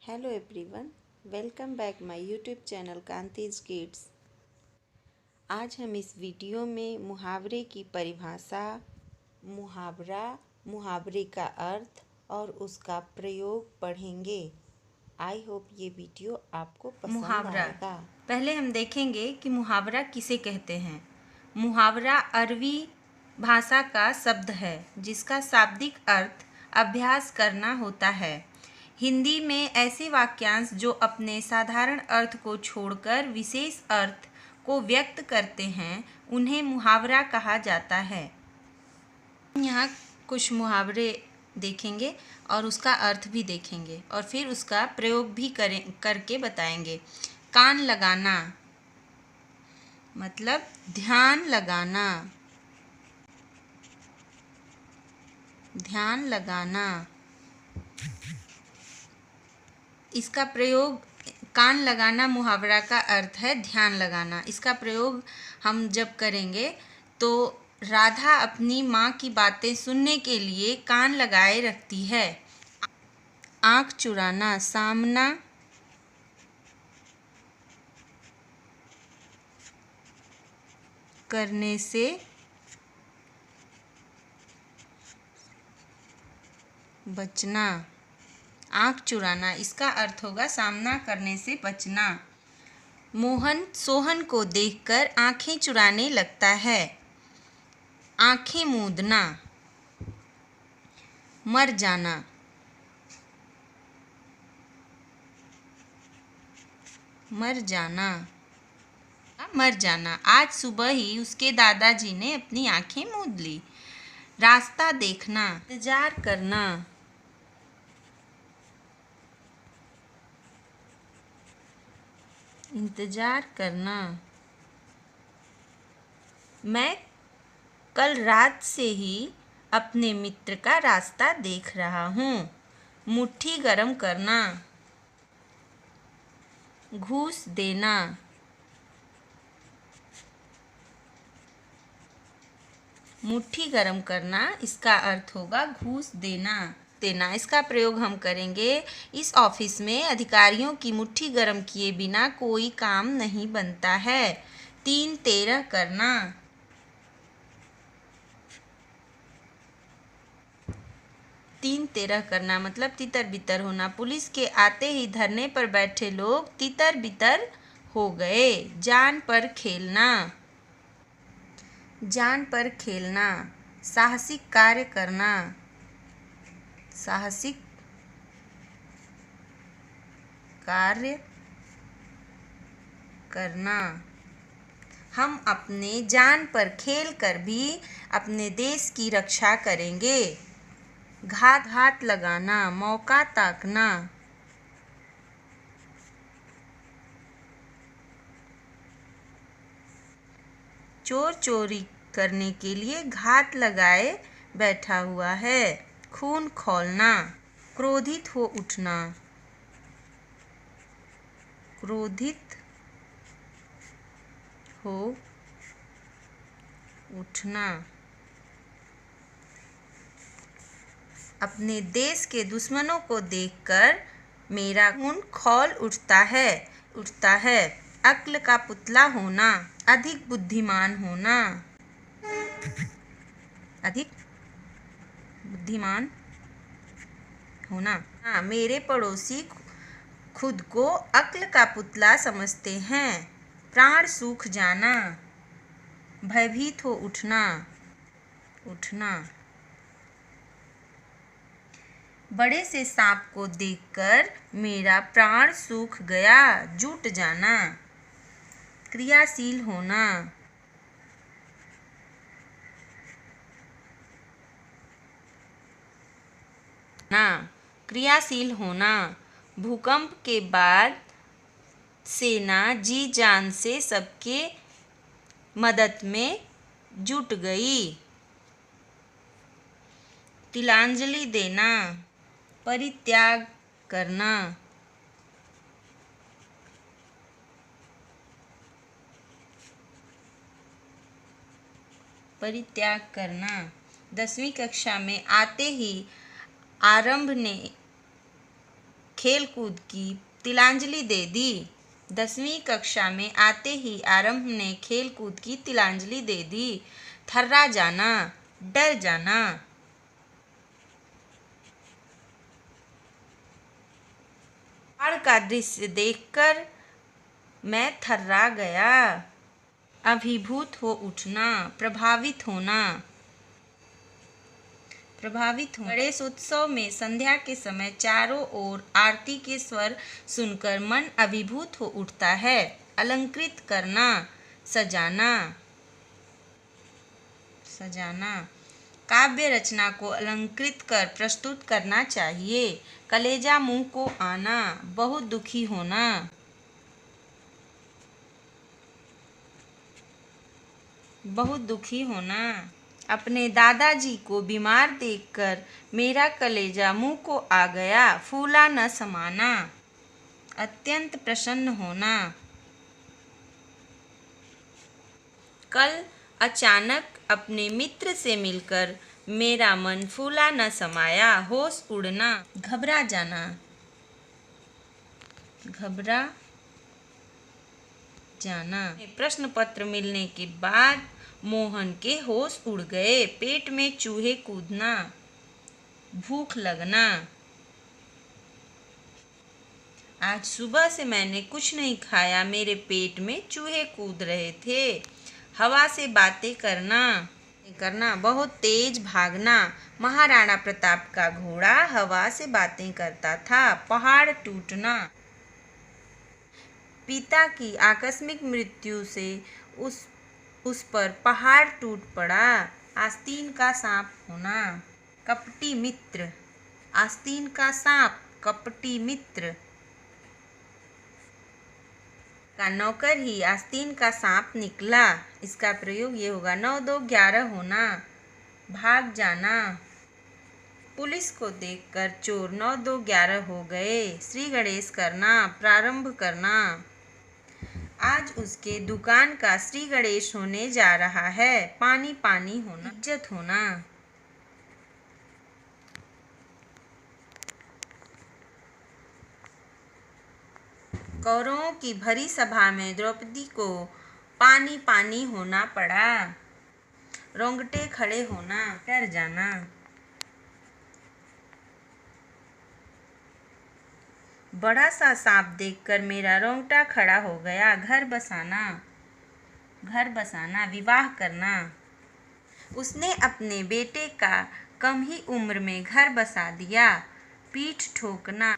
Hello everyone, welcome back my YouTube channel Kanti's kids. आज हम इस वीडियो में मुहावरे की परिभाषा, मुहावरा, मुहावरे का अर्थ और उसका प्रयोग पढ़ेंगे। आई होप ये वीडियो आपको पसंद मुहावरा। आएगा। पहले हम देखेंगे कि मुहावरा किसे कहते हैं। मुहावरा अरबी भाषा का शब्द है जिसका शाब्दिक अर्थ अभ्यास करना होता है। हिंदी में ऐसे वाक्यांश जो अपने साधारण अर्थ को छोड़कर विशेष अर्थ को व्यक्त करते हैं उन्हें मुहावरा कहा जाता है। यहाँ कुछ मुहावरे देखेंगे और उसका अर्थ भी देखेंगे और फिर उसका प्रयोग भी करके बताएंगे। कान लगाना मतलब ध्यान लगाना, ध्यान लगाना। इसका प्रयोग, कान लगाना मुहावरा का अर्थ है ध्यान लगाना। इसका प्रयोग हम जब करेंगे तो राधा अपनी माँ की बातें सुनने के लिए कान लगाए रखती है। आँख चुराना, सामना करने से बचना। आँख चुराना इसका अर्थ होगा सामना करने से बचना। मोहन सोहन को देखकर आँखें चुराने लगता है। आँखें मूंदना। मर जाना, मर जाना, मर जाना। आज सुबह ही उसके दादाजी ने अपनी आँखें मूंद ली। रास्ता देखना, इंतजार करना, इंतजार करना। मैं कल रात से ही अपने मित्र का रास्ता देख रहा हूँ। मुट्ठी गरम करना, घूस देना, मुट्ठी गरम करना इसका अर्थ होगा घूस देना। इसका प्रयोग हम करेंगे। इस ऑफिस में अधिकारियों की मुट्ठी गरम किए बिना कोई काम नहीं बनता है। 3-13 करना, 3-13 करना मतलब तितर बितर होना। पुलिस के आते ही धरने पर बैठे लोग तितर बितर हो गए। जान पर खेलना, जान पर खेलना। साहसिक कार्य करना, साहसिक कार्य करना। हम अपने जान पर खेल कर भी अपने देश की रक्षा करेंगे। घात लगाना, मौका ताकना, चोर चोरी करने के लिए घात लगाए बैठा हुआ है। खून खौलना, क्रोधित हो उठना, क्रोधित हो उठना। अपने देश के दुश्मनों को देखकर मेरा खून खौल उठता है। अक्ल का पुतला होना, अधिक बुद्धिमान होना, अधिक बुद्धिमान होना। हाँ, मेरे पड़ोसी खुद को अक्ल का पुतला समझते हैं। प्राण सूख जाना, भयभीत हो उठना, उठना। बड़े से सांप को देखकर मेरा प्राण सूख गया, जुट जाना। क्रियाशील होना, क्रियाशील होना। भूकंप के बाद सेना जी जान से सबके मदद में जुट गई। तिलांजलि देना, परित्याग करना, परित्याग करना। 10वीं कक्षा में आते ही आरंभ ने खेल कूद की तिलांजलि दे दी। 10वीं कक्षा में आते ही आरंभ ने खेल कूद की तिलांजलि दे दी। थर्रा जाना, डर जाना। पहाड़ का दृश्य देखकर मैं थर्रा गया। अभिभूत हो उठना, प्रभावित होना। गणेश उत्सव में संध्या के समय चारों ओर आरती के स्वर सुनकर मन अभिभूत हो उठता है। अलंकृत करना, सजाना। काव्य रचना को अलंकृत कर प्रस्तुत करना चाहिए। कलेजा मुंह को आना, बहुत दुखी होना। अपने दादाजी को बीमार देखकर मेरा कलेजा मुंह को आ गया, फूला न समाना। अत्यंत प्रसन्न होना। कल अचानक अपने मित्र से मिलकर मेरा मन फूला न समाया, होश उड़ना। घबरा जाना, प्रश्न पत्र मिलने के बाद मोहन के होश उड़ गए। पेट में चूहे कूदना, भूख लगना। आज सुबह से मैंने कुछ नहीं खाया, मेरे पेट में चूहे कूद रहे थे। हवा से बातें करना, बहुत तेज भागना। महाराणा प्रताप का घोड़ा हवा से बातें करता था। पहाड़ टूटना, पिता की आकस्मिक मृत्यु से उस पर पहाड़ टूट पड़ा। आस्तीन का सांप होना, कपटी मित्र। आस्तीन का सांप, कपटी मित्र। का नौकर ही आस्तीन का सांप निकला। इसका प्रयोग ये होगा। 9 2 11 होना, भाग जाना। पुलिस को देखकर चोर 9 2 11 हो गए। श्री गणेश करना, प्रारंभ करना। आज उसके दुकान का श्री गणेश होने जा रहा है। पानी पानी होना, इज्जत होना। कौरवों की भरी सभा में द्रौपदी को पानी पानी होना पड़ा। रोंगटे खड़े होना, डर जाना। बड़ा सा सांप देखकर मेरा रोंगटा खड़ा हो गया। घर बसाना, विवाह करना। उसने अपने बेटे का कम ही उम्र में घर बसा दिया। पीठ ठोकना,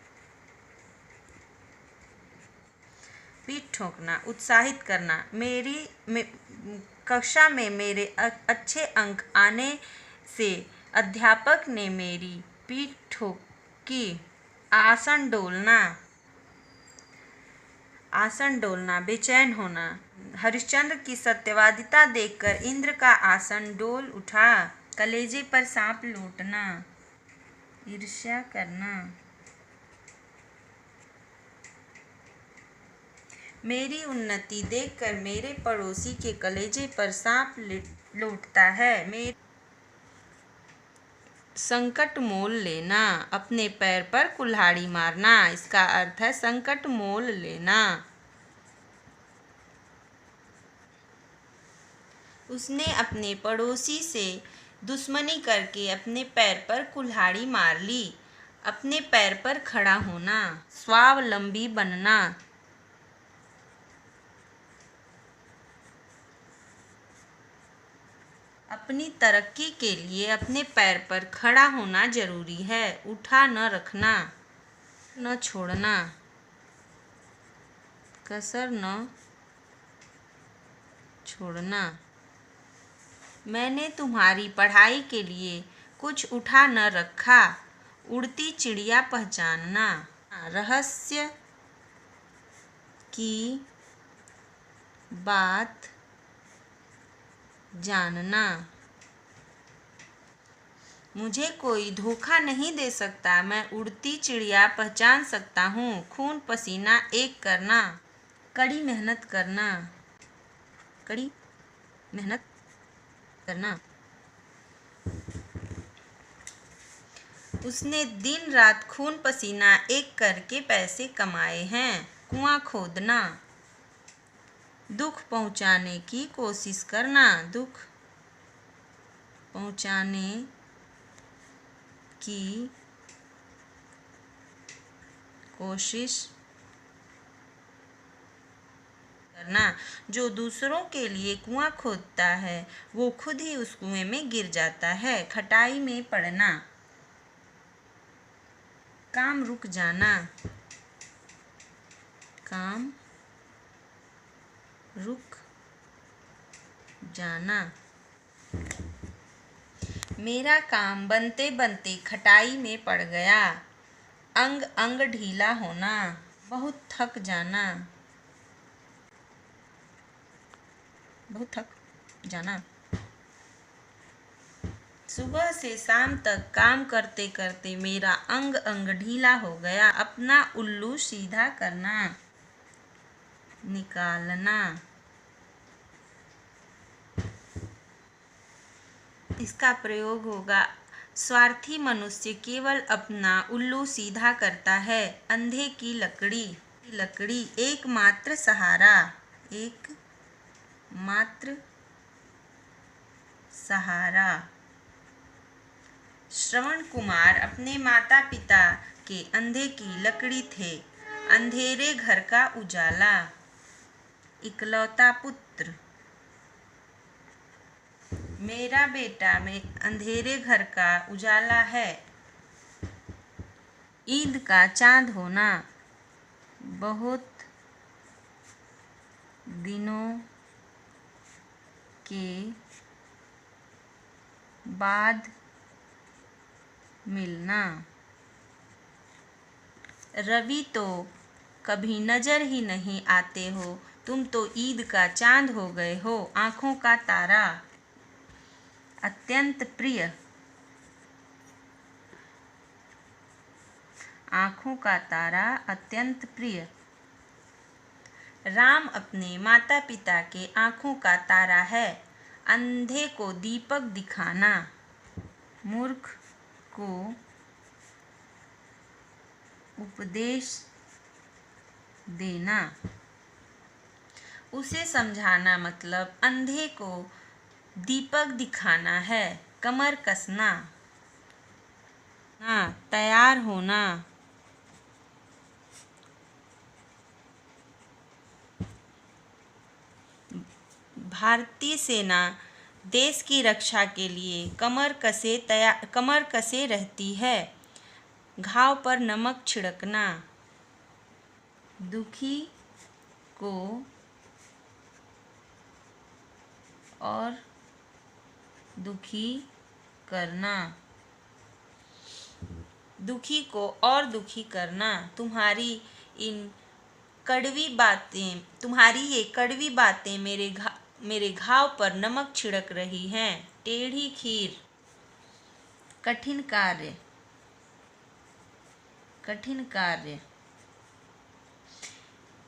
उत्साहित करना। कक्षा में मेरे अच्छे अंक आने से अध्यापक ने मेरी पीठ ठोकी। आसन डोलना, बेचैन होना। हरिश्चंद्र की सत्यवादिता देखकर इंद्र का आसन डोल उठा। कलेजे पर सांप लौटना, ईर्ष्या करना। मेरी उन्नति देखकर मेरे पड़ोसी के कलेजे पर सांप लौटता है। संकट मोल लेना, अपने पैर पर कुल्हाड़ी मारना। इसका अर्थ है संकट मोल लेना। उसने अपने पड़ोसी से दुश्मनी करके अपने पैर पर कुल्हाड़ी मार ली। अपने पैर पर खड़ा होना, स्वावलंबी बनना। अपनी तरक्की के लिए अपने पैर पर खड़ा होना जरूरी है। उठा न रखना, न छोड़ना, कसर न छोड़ना। मैंने तुम्हारी पढ़ाई के लिए कुछ उठा न रखा। उड़ती चिड़िया पहचानना, रहस्य की बात जानना। मुझे कोई धोखा नहीं दे सकता, मैं उड़ती चिड़िया पहचान सकता हूँ। खून पसीना एक करना, कड़ी मेहनत करना। उसने दिन रात खून पसीना एक करके पैसे कमाए हैं। कुआं खोदना, दुख पहुंचाने की कोशिश करना, दुख पहुंचाने की कोशिश करना। जो दूसरों के लिए कुआं खोदता है वो खुद ही उस कुएं में गिर जाता है। खटाई में पड़ना, काम रुक जाना, काम रुक जाना। मेरा काम बनते बनते खटाई में पड़ गया। अंग अंग ढीला होना, बहुत थक जाना, बहुत थक जाना। सुबह से शाम तक काम करते करते मेरा अंग अंग ढीला हो गया। अपना उल्लू सीधा करना, निकालना। इसका प्रयोग होगा, स्वार्थी मनुष्य केवल अपना उल्लू सीधा करता है। अंधे की लकड़ी, लकड़ी एकमात्र सहारा, एकमात्र सहारा। श्रवण कुमार अपने माता पिता के अंधे की लकड़ी थे। अंधेरे घर का उजाला, इकलौता पुत्र। मेरा बेटा में अंधेरे घर का उजाला है। ईद का चांद होना, बहुत दिनों के बाद मिलना। रवि तो कभी नजर ही नहीं आते हो, तुम तो ईद का चांद हो गए हो। आँखों का तारा, अत्यंत प्रिय। आँखों का तारा अत्यंत प्रिय। राम अपने माता पिता के आँखों का तारा है। अंधे को दीपक दिखाना, मूर्ख को उपदेश देना। उसे समझाना मतलब अंधे को दीपक दिखाना है। कमर कसना, तैयार होना। भारतीय सेना देश की रक्षा के लिए कमर कसे रहती है। घाव पर नमक छिड़कना, दुखी को और दुखी करना, दुखी को और दुखी करना। तुम्हारी ये कड़वी बातें मेरे घाव पर नमक छिड़क रही हैं। टेढ़ी खीर, कठिन कार्य, कठिन कार्य।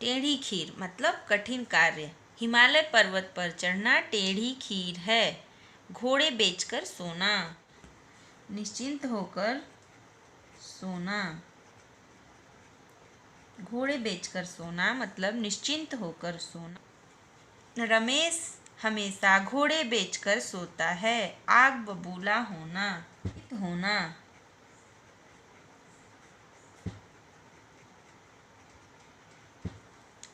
टेढ़ी खीर मतलब कठिन कार्य। हिमालय पर्वत पर चढ़ना टेढ़ी खीर है। घोड़े बेचकर सोना, निश्चिंत होकर सोना। घोड़े बेचकर सोना मतलब निश्चिंत होकर सोना। रमेश हमेशा घोड़े बेचकर सोता है। आग बबूला होना, होना।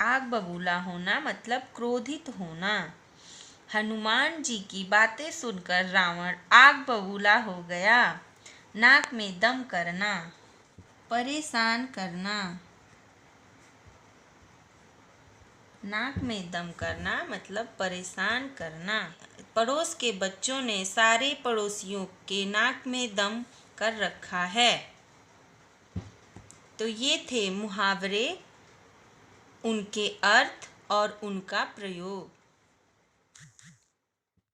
आग बबूला होना मतलब क्रोधित होना। हनुमान जी की बातें सुनकर रावण आग बबूला हो गया। नाक में दम करना, परेशान करना। नाक में दम करना मतलब परेशान करना। पड़ोस के बच्चों ने सारे पड़ोसियों के नाक में दम कर रखा है। तो ये थे मुहावरे, उनके अर्थ और उनका प्रयोग।